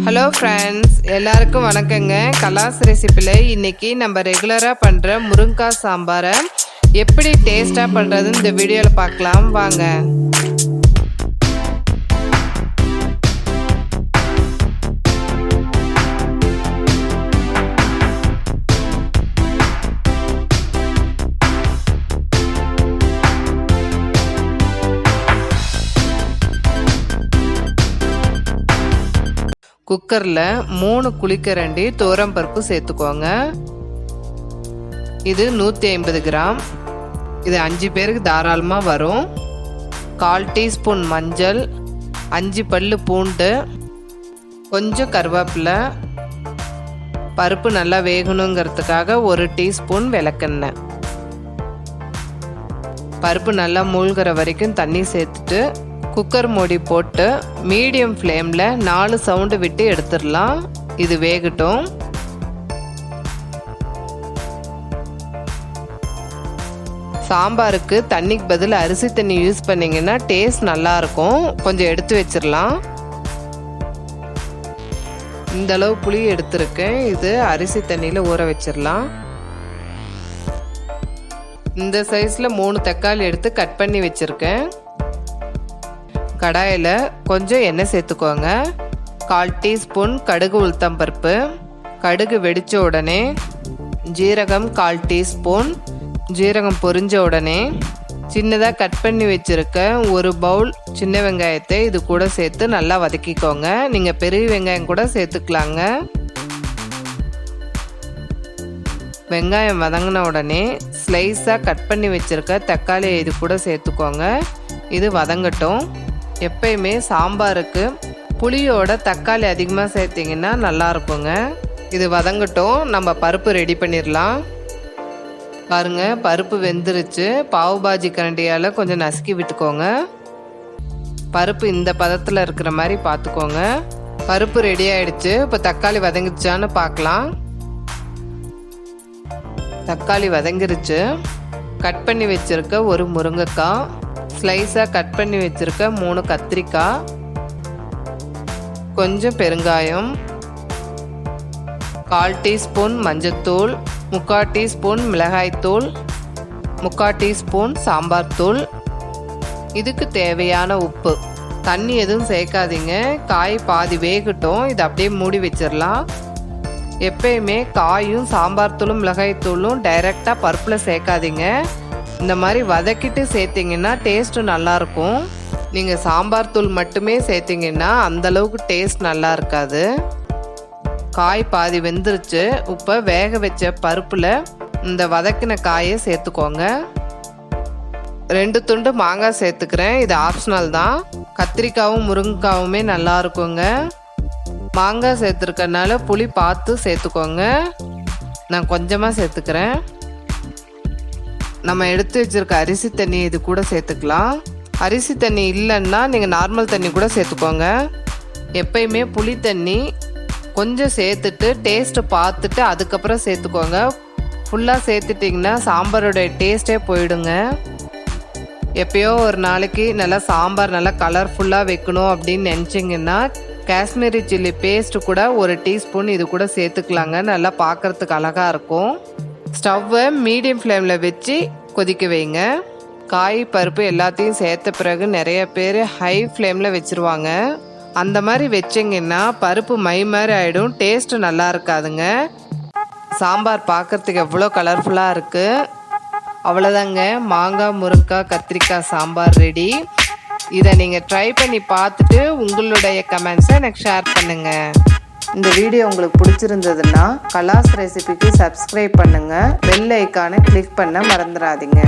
Hello friends, எல்லாருக்கும் வணக்கங்க. கலாஸ் ரெசிப்பியில் இன்றைக்கி நம்ம ரெகுலராக பண்ணுற முருங்கைக்காய் சாம்பாரை எப்படி டேஸ்ட்டாக பண்ணுறதுன்னு இந்த வீடியோவில் பார்க்கலாம் வாங்க. குக்கரில் 3 குழிக்கரண்டி துவரம்பருப்பு சேர்த்துக்கோங்க. இது 150 கிராம். இது 5 பேருக்கு தாராளமாக வரும். 1/4 டீஸ்பூன் மஞ்சள், 5 பல்லு பூண்டு, கொஞ்சம் கருவேப்பிலை, பருப்பு நல்லா வேகணுங்கிறதுக்காக 1 டீஸ்பூன் விளக்கெண்ணெய். பருப்பு நல்லா மூழ்கிற வரைக்கும் தண்ணி சேர்த்துட்டு குக்கர் மூடி போட்டு மீடியம் ஃப்ளேமில் 4 சவுண்டு விட்டு எடுத்துடலாம். இது வேகட்டும். சாம்பாருக்கு தண்ணிக்கு பதில் அரிசி தண்ணி யூஸ் பண்ணிங்கன்னா டேஸ்ட் நல்லாயிருக்கும். கொஞ்சம் எடுத்து வச்சிடலாம். இந்த அளவு புளி எடுத்துருக்கேன். இது அரிசி தண்ணியில் ஊற வச்சிடலாம். இந்த சைஸில் 3 தக்காளி எடுத்து கட் பண்ணி வச்சுருக்கேன். கடாயில் கொஞ்சம் எண்ணெய் சேர்த்துக்கோங்க. 1/4 டீஸ்பூன் கடுகு உளுத்தம்பருப்பு. கடுகு வெடித்த உடனே ஜீரகம் 1/4 டீஸ்பூன். ஜீரகம் பொரிஞ்ச உடனே சின்னதாக கட் பண்ணி வச்சுருக்க 1 பவுல் சின்ன வெங்காயத்தை இது கூட சேர்த்து நல்லா வதக்கிக்கோங்க. நீங்கள் பெரிய வெங்காயம் கூட சேர்த்துக்கலாங்க. வெங்காயம் வதங்கின உடனே ஸ்லைஸாக கட் பண்ணி வச்சுருக்க தக்காளியை இது கூட சேர்த்துக்கோங்க. இது வதங்கட்டும். எப்பயுமே சாம்பாருக்கு புளியோட தக்காளி அதிகமாக சேர்த்திங்கன்னா நல்லா இருக்குங்க. இது வதங்கட்டும். நம்ம பருப்பு ரெடி பண்ணிடலாம். பாருங்க, பருப்பு வெந்துருச்சு. பாவு பாஜி கரண்டியால் கொஞ்சம் நசுக்கி விட்டுக்கோங்க. பருப்பு இந்த பதத்தில் இருக்கிற மாதிரி பார்த்துக்கோங்க. பருப்பு ரெடி ஆயிடுச்சு. இப்போ தக்காளி வதங்கிச்சான்னு பார்க்கலாம். தக்காளி வதங்கிருச்சு. கட் பண்ணி வச்சிருக்க 1 முருங்கைக்காய், ஸ்லைஸாக கட் பண்ணி வச்சுருக்க 3 கத்திரிக்காய், கொஞ்சம் பெருங்காயம், 1/4 டீஸ்பூன் மஞ்சத்தூள், 3/4 டீஸ்பூன் மிளகாய்த்தூள், 3/4 டீஸ்பூன் சாம்பார் தூள், இதுக்கு தேவையான உப்பு. தண்ணி எதுவும் சேர்க்காதீங்க. காய் பாதி வேகட்டும். இதை அப்படியே மூடி வச்சிடலாம். எப்பயுமே காயும் சாம்பார் தூளும் மிளகாய்த்தூளும் டைரெக்டாக பருப்பில் சேர்க்காதீங்க. இந்த மாதிரி வதக்கிட்டு சேர்த்திங்கன்னா டேஸ்ட்டு நல்லாயிருக்கும். நீங்கள் சாம்பார் தூள் மட்டுமே சேர்த்திங்கன்னா அந்தளவுக்கு டேஸ்ட் நல்லா இருக்காது. காய் பாதி வெந்துருச்சு. இப்போ வேக வச்ச பருப்பில் இந்த வதக்கின காயை சேர்த்துக்கோங்க. 2 துண்டு மாங்காய் சேர்த்துக்கிறேன். இது ஆப்ஷனல் தான். கத்திரிக்காயும் முருங்கைக்காவுமே நல்லா இருக்குங்க. மாங்காய் சேர்த்துருக்கனால புளி பார்த்து சேர்த்துக்கோங்க. நான் கொஞ்சமாக சேர்த்துக்கிறேன். நம்ம எடுத்து வச்சிருக்க அரிசி தண்ணி இது கூட சேர்த்துக்கலாம். அரிசி தண்ணி இல்லைன்னா நீங்கள் நார்மல் தண்ணி கூட சேர்த்துக்கோங்க. எப்பயுமே புளி தண்ணி கொஞ்சம் சேர்த்துட்டு டேஸ்ட்டு பார்த்துட்டு அதுக்கப்புறம் சேர்த்துக்கோங்க. ஃபுல்லாக சேர்த்துட்டிங்கன்னா சாம்பாரோடைய டேஸ்ட்டே போயிடுங்க. எப்பயோ ஒரு நாளைக்கு நல்லா சாம்பார் நல்லா கலர்ஃபுல்லாக வைக்கணும் அப்படின்னு நினச்சிங்கன்னா காஷ்மீரி சில்லி பேஸ்ட்டு கூட 1 டீஸ்பூன் இது கூட சேர்த்துக்கலாங்க. நல்லா பார்க்குறதுக்கு அழகாக இருக்கும். ஸ்டவ்வை மீடியம் ஃப்ளேமில் வச்சு கொதிக்க வைங்க. காய் பருப்பு எல்லாத்தையும் சேர்த்த பிறகு நிறைய பேர் ஹை ஃப்ளேமில் வச்சுருவாங்க. அந்த மாதிரி வச்சிங்கன்னா பருப்பு மை மாதிரி ஆகிடும். டேஸ்ட்டு நல்லா இருக்காதுங்க. சாம்பார் பார்க்குறதுக்கு எவ்வளோ கலர்ஃபுல்லாக இருக்குது. அவ்வளோதாங்க, மாங்காய் முருங்கைக்காய் கத்திரிக்காய் சாம்பார் ரெடி. இதை நீங்கள் ட்ரை பண்ணி பார்த்துட்டு உங்களுடைய கமெண்ட்ஸை எனக்கு ஷேர் பண்ணுங்கள். இந்த வீடியோ உங்களுக்கு பிடிச்சிருந்ததுன்னா கலாஸ் ரெசிபிக்கு சப்ஸ்கிரைப் பண்ணுங்கள். பெல் ஐக்கானை கிளிக் பண்ண மறந்துடாதீங்க.